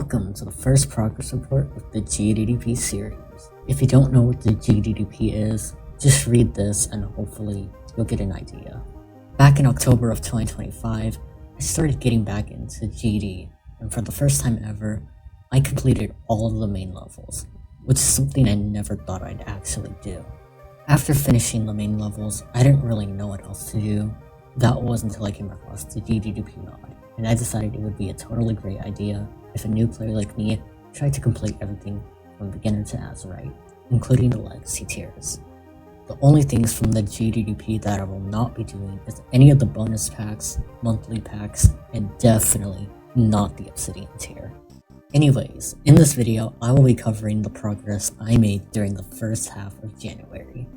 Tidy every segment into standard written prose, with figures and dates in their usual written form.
Welcome to the first progress report of the GDDP series. If you don't know what the GDDP is, just read this and hopefully you'll get an idea. Back in October of 2025, I started getting back into GD, and for the first time ever, I completed all of the main levels, which is something I never thought I'd actually do. After finishing the main levels, I didn't really know what else to do. That was until I came across the GDDP mod, and I decided it would be a totally great idea if a new player like me tried to complete everything from beginner to azurite, including the legacy tiers. The only things from the GDDP that I will not be doing is any of the bonus packs, monthly packs, and definitely not the obsidian tier. Anyways, in this video, I will be covering the progress I made during the first half of January.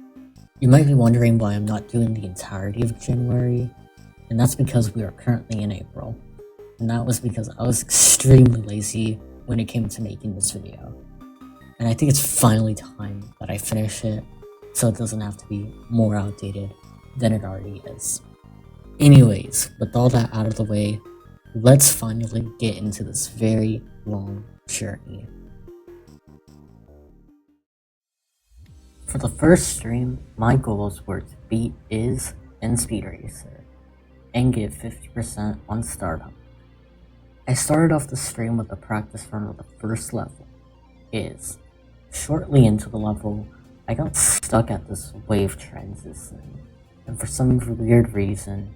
You might be wondering why I'm not doing the entirety of January, and that's because we are currently in April. And that was because I was extremely lazy when it came to making this video. And I think it's finally time that I finish it, so it doesn't have to be more outdated than it already is. Anyways, with all that out of the way, let's finally get into this very long journey. For the first stream, my goals were to beat Iz and Speed Racer, and get 50% on startup. I started off the stream with a practice run of the first level, Iz. Shortly into the level, I got stuck at this wave transition, and for some weird reason,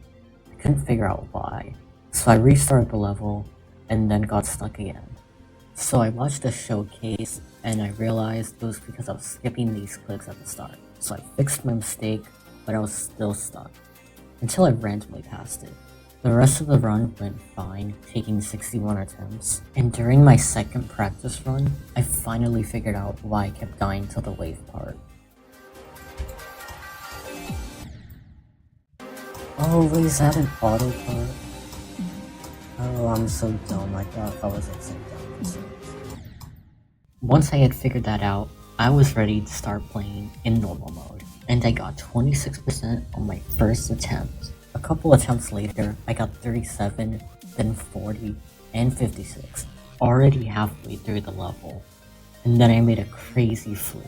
I couldn't figure out why. So I restarted the level, and then got stuck again. So I watched a showcase, and I realized it was because I was skipping these clicks at the start. So I fixed my mistake, but I was still stuck, until I randomly passed it. The rest of the run went fine, taking 61 attempts, and during my second practice run, I finally figured out why I kept dying to the wave part. Oh, wait, is that an auto part? Oh, I'm so dumb, I thought I was upside down. Once I had figured that out, I was ready to start playing in normal mode, and I got 26% on my first attempt. A couple attempts later, I got 37, then 40, and 56, already halfway through the level, and then I made a crazy fluke.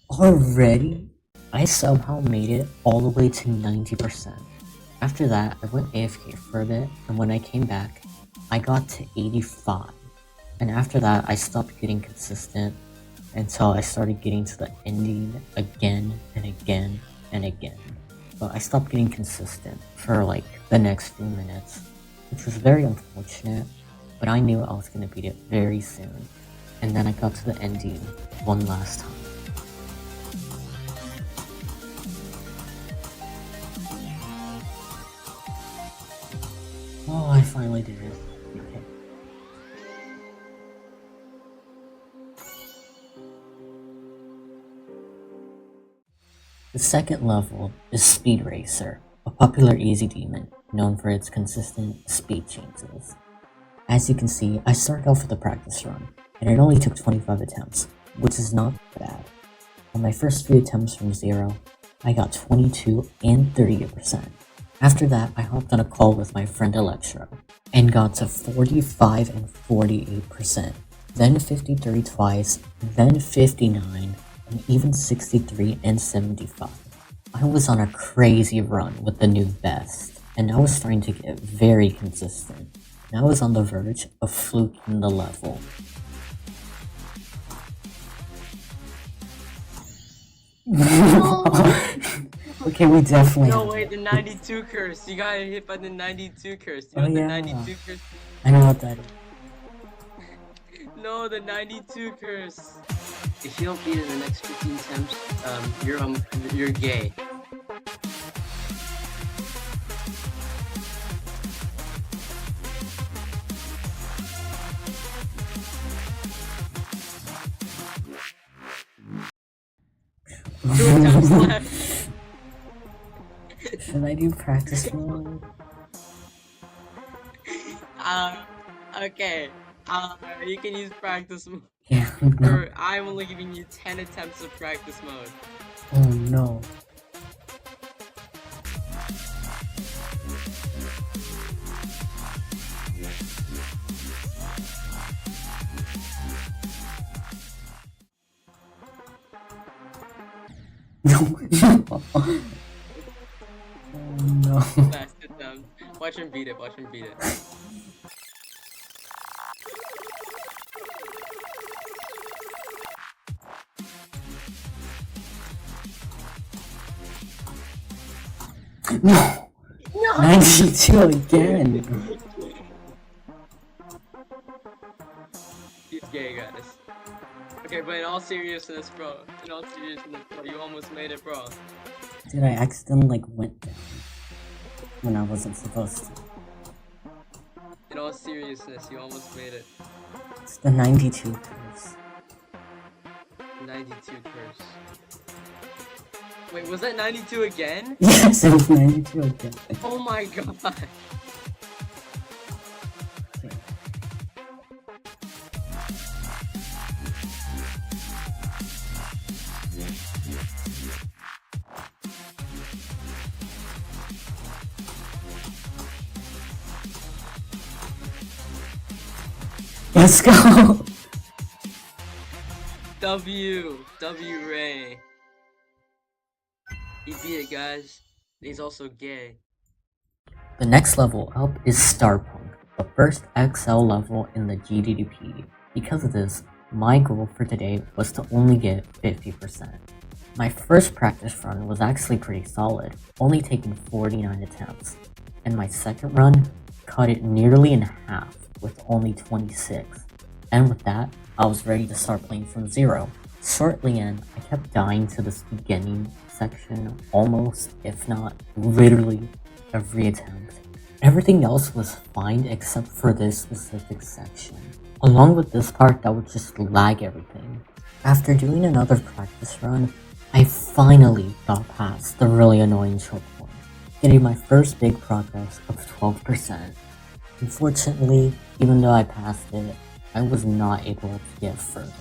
Already? I somehow made it all the way to 90%. After that, I went AFK for a bit, and when I came back, I got to 85. And after that, I stopped getting consistent until I started getting to the ending again and again and again. But I stopped getting consistent for like the next few minutes, which was very unfortunate, but I knew I was going to beat it very soon. And then I got to the ending one last time. Oh, I finally did it. Okay. The second level is Speed Racer, a popular easy demon known for its consistent speed changes. As you can see, I started off with a practice run, and it only took 25 attempts, which is not bad. On my first few attempts from 0, I got 22 and 38%. After that, I hopped on a call with my friend Electro, and got to 45 and 48%, then 53 twice, then 59, and even 63 and 75. I was on a crazy run with the new best, and I was starting to get very consistent, and I was on the verge of fluking the level. Okay, we definitely. No, wait, the 92 curse. You got hit by the 92 curse. You know yeah. the 92 curse? I know what that is. No, the 92 curse. If you don't beat it in the next 15 attempts, you're gay. Two attempts left. Should I do practice mode? Okay. You can use practice mode. Yeah. Or I'm only giving you 10 attempts of practice mode. Oh no. No. Oh no. Last attempt. Watch him beat it. Watch him beat it. No. 92 again. He's gay, guys. Okay, but in all seriousness, bro. You almost made it, bro. Dude, I accidentally like went down when I wasn't supposed to. In all seriousness, you almost made it. It's the 92 curse. 92 curse. Wait, was that 92 again? Yes, it was 92 again. Oh my god. Let's go! W Ray. He beat it, guys. He's also gay. The next level up is Starpunk, the first XL level in the GDDP. Because of this, my goal for today was to only get 50%. My first practice run was actually pretty solid, only taking 49 attempts, and my second run cut it nearly in half with only 26. And with that, I was ready to start playing from zero. Shortly in, I kept dying to this beginning section almost, if not literally, every attempt. Everything else was fine except for this specific section. Along with this part that would just lag everything. After doing another practice run, I finally got past the really annoying choke point, getting my first big progress of 12%. Unfortunately, even though I passed it, I was not able to get further,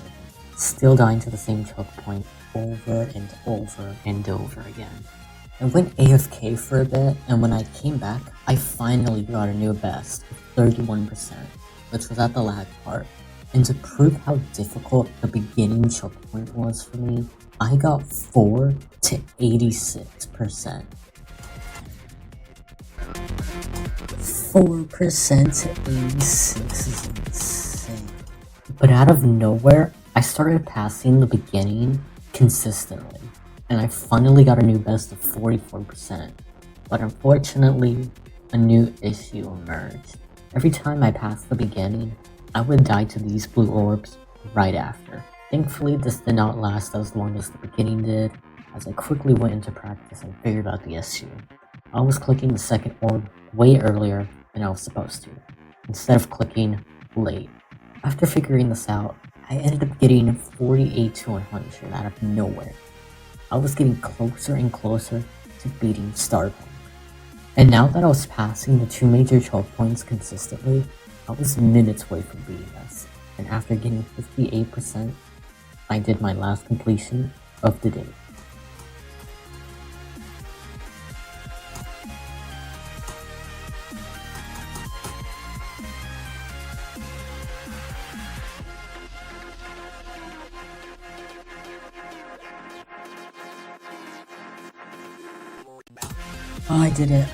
still dying to the same choke point over and over and over again. I went AFK for a bit, and when I came back, I finally got a new best of 31%, which was at the lag part. And to prove how difficult the beginning choke point was for me, I got 4 to 86%. 4% to 86 is insane. But out of nowhere, I started passing the beginning consistently, and I finally got a new best of 44%. But unfortunately, a new issue emerged. Every time I passed the beginning, I would die to these blue orbs right after. Thankfully, this did not last as long as the beginning did, as I quickly went into practice and figured out the issue. I was clicking the second orb way earlier than I was supposed to, instead of clicking late. After figuring this out, I ended up getting 48 to 100 out of nowhere. I was getting closer and closer to beating Starpunk. And now that I was passing the two major choke points consistently, I was minutes away from beating this. And after getting 58%, I did my last completion of the day. Oh, I did it.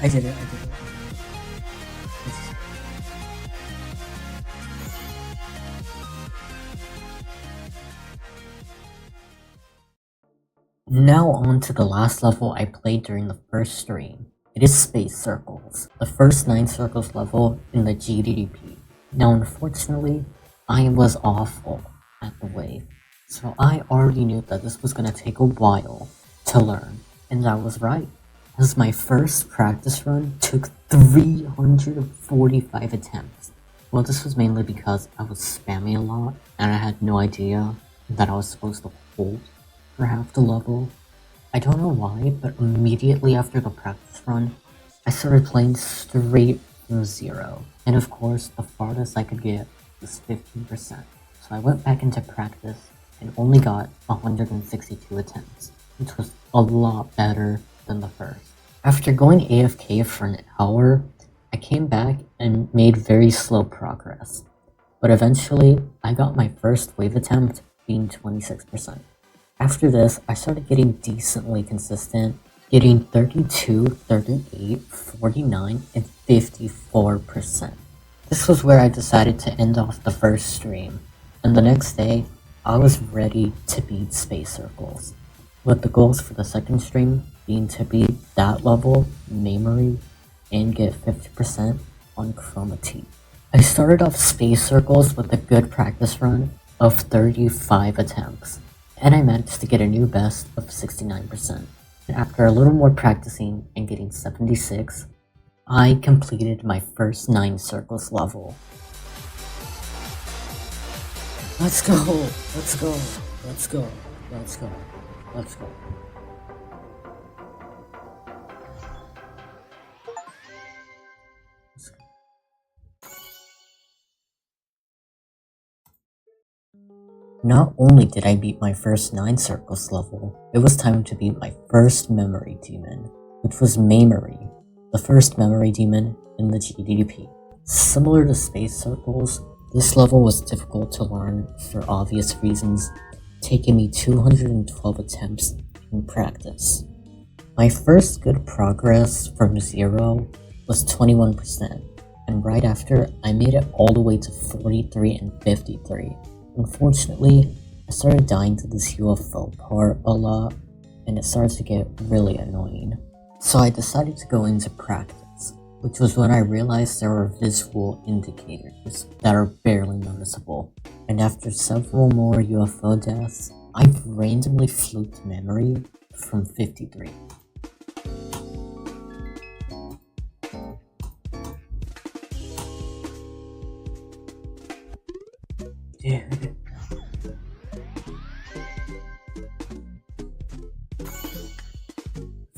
Now on to the last level I played during the first stream. It is Space Circles, the first 9 circles level in the GDDP. Now unfortunately, I was awful at the wave, so I already knew that this was gonna take a while to learn, and I was right, as my first practice run took 345 attempts. Well, this was mainly because I was spamming a lot, and I had no idea that I was supposed to hold for half the level. I don't know why, but immediately after the practice run, I started playing straight from zero. And of course, the farthest I could get was 15%. So I went back into practice and only got 162 attempts, which was a lot better than the first. After going AFK for an hour, I came back and made very slow progress. But eventually, I got my first wave attempt being 26%. After this, I started getting decently consistent, getting 32, 38, 49, and 54%. This was where I decided to end off the first stream, and the next day, I was ready to beat Space Circles, with the goals for the second stream being to beat that level, memory, and get 50% on Chroma. I started off Space Circles with a good practice run of 35 attempts, and I managed to get a new best of 69%. And after a little more practicing and getting 76, I completed my first 9 circles level. Let's go! Let's go! Let's go! Let's go! Let's go! Not only did I beat my first 9 circles level, it was time to beat my first memory demon, which was Memory, the first memory demon in the GDDP. Similar to Space Circles, this level was difficult to learn for obvious reasons, taking me 212 attempts in practice. My first good progress from 0 was 21%, and right after, I made it all the way to 43 and 53. Unfortunately, I started dying to this UFO part a lot, and it started to get really annoying. So I decided to go into practice, which was when I realized there were visual indicators that are barely noticeable. And after several more UFO deaths, I randomly fluked memory from 53. Dude.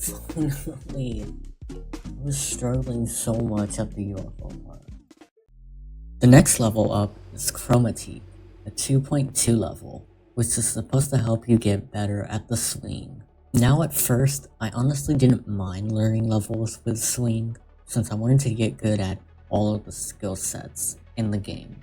Finally, I was struggling so much at the UFO part. The next level up is Chroma, a 2.2 level, which is supposed to help you get better at the swing. Now at first, I honestly didn't mind learning levels with swing, since I wanted to get good at all of the skill sets in the game.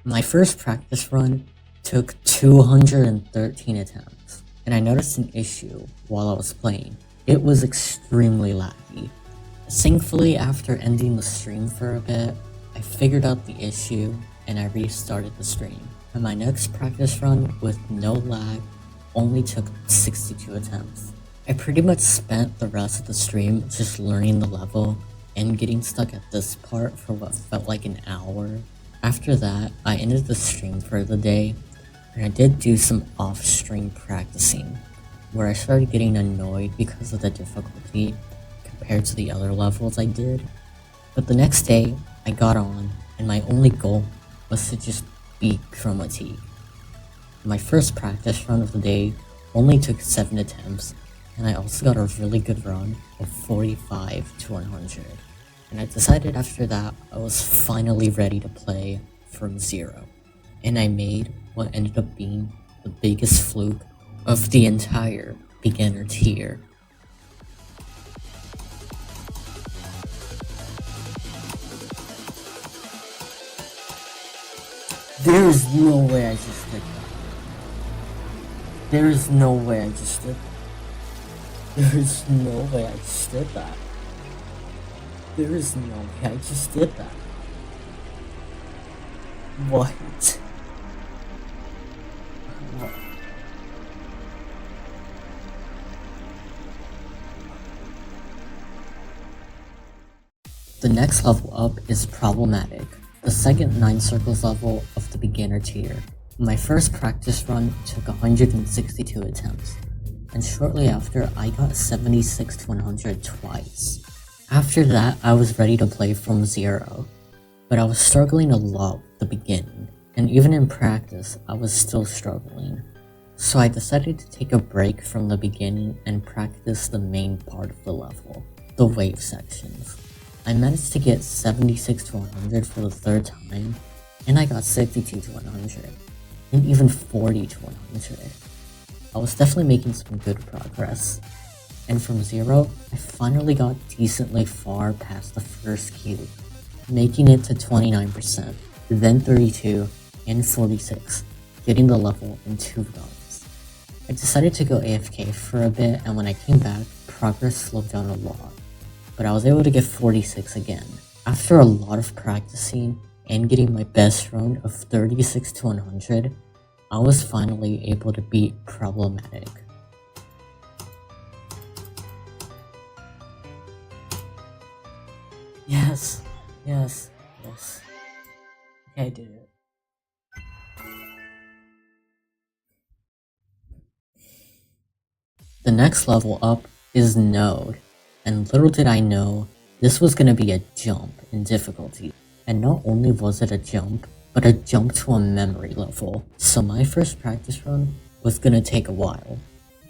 My first practice run took 213 attempts, and I noticed an issue while I was playing. It was extremely laggy. Thankfully, after ending the stream for a bit, I figured out the issue and I restarted the stream. And my next practice run with no lag only took 62 attempts. I pretty much spent the rest of the stream just learning the level and getting stuck at this part for what felt like an hour. After that, I ended the stream for the day, and I did do some off-stream practicing, where I started getting annoyed because of the difficulty compared to the other levels I did. But the next day, I got on, and my only goal was to just beat Chroma. My first practice run of the day only took 7 attempts, and I also got a really good run of 45 to 100. And I decided after that I was finally ready to play from 0. And I made what ended up being the biggest fluke of the entire beginner tier. There is no way I just did that. There is no way I just did that. There is no way I just did that. There is no way I just did that. What? What? The next level up is Problematic, the second 9 circles level of the beginner tier. My first practice run took 162 attempts, and shortly after I got 76 to 100 twice. After that, I was ready to play from 0, but I was struggling a lot at the beginning, and even in practice, I was still struggling. So I decided to take a break from the beginning and practice the main part of the level, the wave sections. I managed to get 76 to 100 for the 3rd time, and I got 62 to 100, and even 40 to 100. I was definitely making some good progress. And from 0, I finally got decently far past the first cube, making it to 29%, then 32, and 46, getting the level in 2 runs. I decided to go AFK for a bit, and when I came back, progress slowed down a lot, but I was able to get 46 again. After a lot of practicing and getting my best run of 36 to 100, I was finally able to beat problematic. Yes. Okay, I did it. The next level up is Node, and little did I know this was gonna be a jump in difficulty. And not only was it a jump, but a jump to a memory level. So my first practice run was gonna take a while,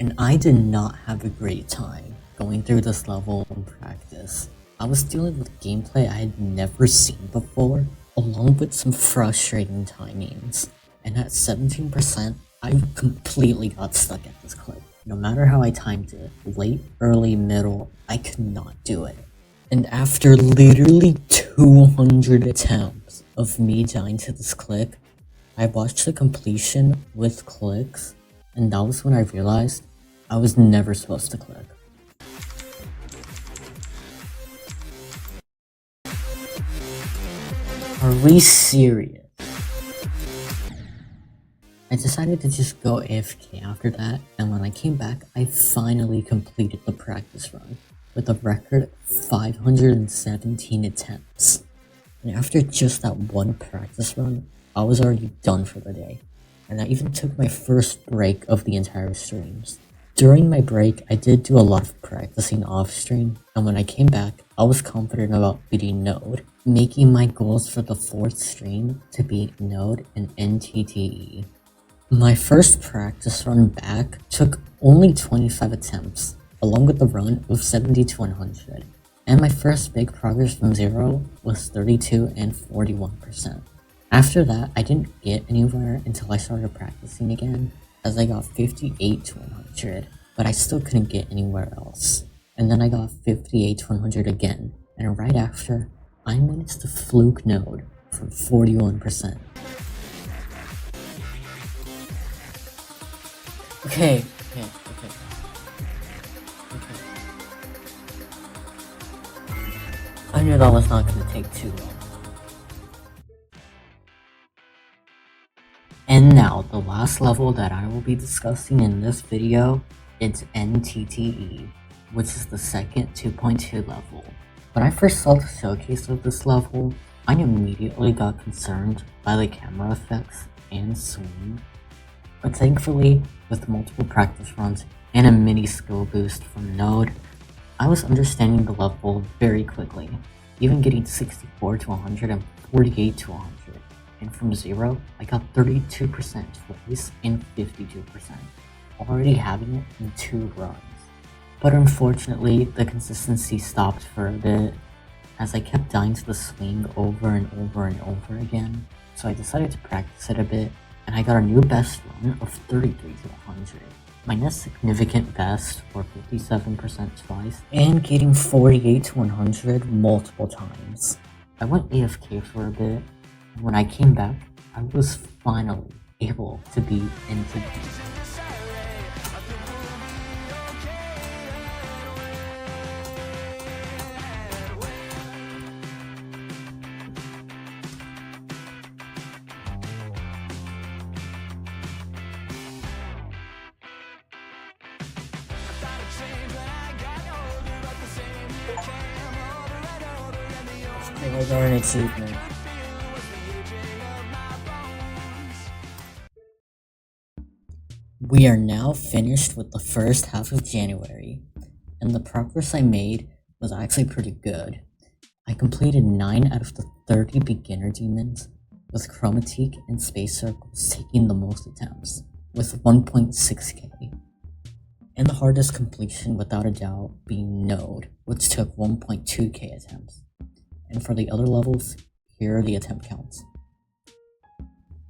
and I did not have a great time going through this level in practice. I was dealing with gameplay I had never seen before, along with some frustrating timings. And at 17%, I completely got stuck at this clip. No matter how I timed it, late, early, middle, I could not do it. And after literally 200 attempts of me dying to this click, I watched the completion with clicks, and that was when I realized I was never supposed to click. Are we serious? I decided to just go AFK after that, and when I came back, I finally completed the practice run with a record 517 attempts. And after just that one practice run, I was already done for the day, and I even took my first break of the entire streams. During my break, I did do a lot of practicing off stream, and when I came back, I was confident about beating Node, making my goals for the 4th stream to beat Node and NTTE. My first practice run back took only 25 attempts, along with the run of 70 to 100, and my first big progress from 0 was 32 and 41%. After that, I didn't get anywhere until I started practicing again, as I got 58 to 100, but I still couldn't get anywhere else. And then I got 58 to 100 again, and right after, I managed to fluke Node for 41%. Okay. I knew that was not going to take too long. And now, the last level that I will be discussing in this video is NTTE, which is the second 2.2 level. When I first saw the showcase of this level, I immediately got concerned by the camera effects and swing. But thankfully, with multiple practice runs and a mini skill boost from Node, I was understanding the level very quickly, even getting 64 to 100 and 48 to 100. And from 0, I got 32% twice and 52%, already having it in 2 runs. But unfortunately, the consistency stopped for a bit, as I kept dying to the swing over and over again, so I decided to practice it a bit, and I got a new best run of 33 to 100. My next significant best were 57% twice, and getting 48 to 100 multiple times. I went AFK for a bit, and when I came back, I was finally able to beat NTTE. It was an achievement. We are now finished with the first half of January, and the progress I made was actually pretty good. I completed 9 out of the 30 beginner demons, with chromatique and space circles taking the most attempts, with 1.6k. And the hardest completion without a doubt being Node, which took 1.2k attempts. And for the other levels, here are the attempt counts.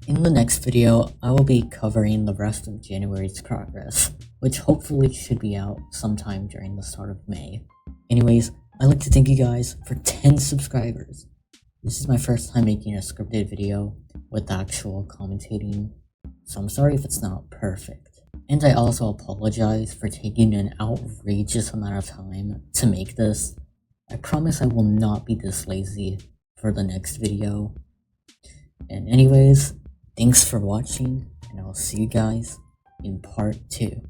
In the next video, I will be covering the rest of January's progress, which hopefully should be out sometime during the start of May. Anyways, I'd like to thank you guys for 10 subscribers. This is my first time making a scripted video with actual commentating, so I'm sorry if it's not perfect. And I also apologize for taking an outrageous amount of time to make this. I promise I will not be this lazy for the next video. And anyways, thanks for watching, and I'll see you guys in part 2.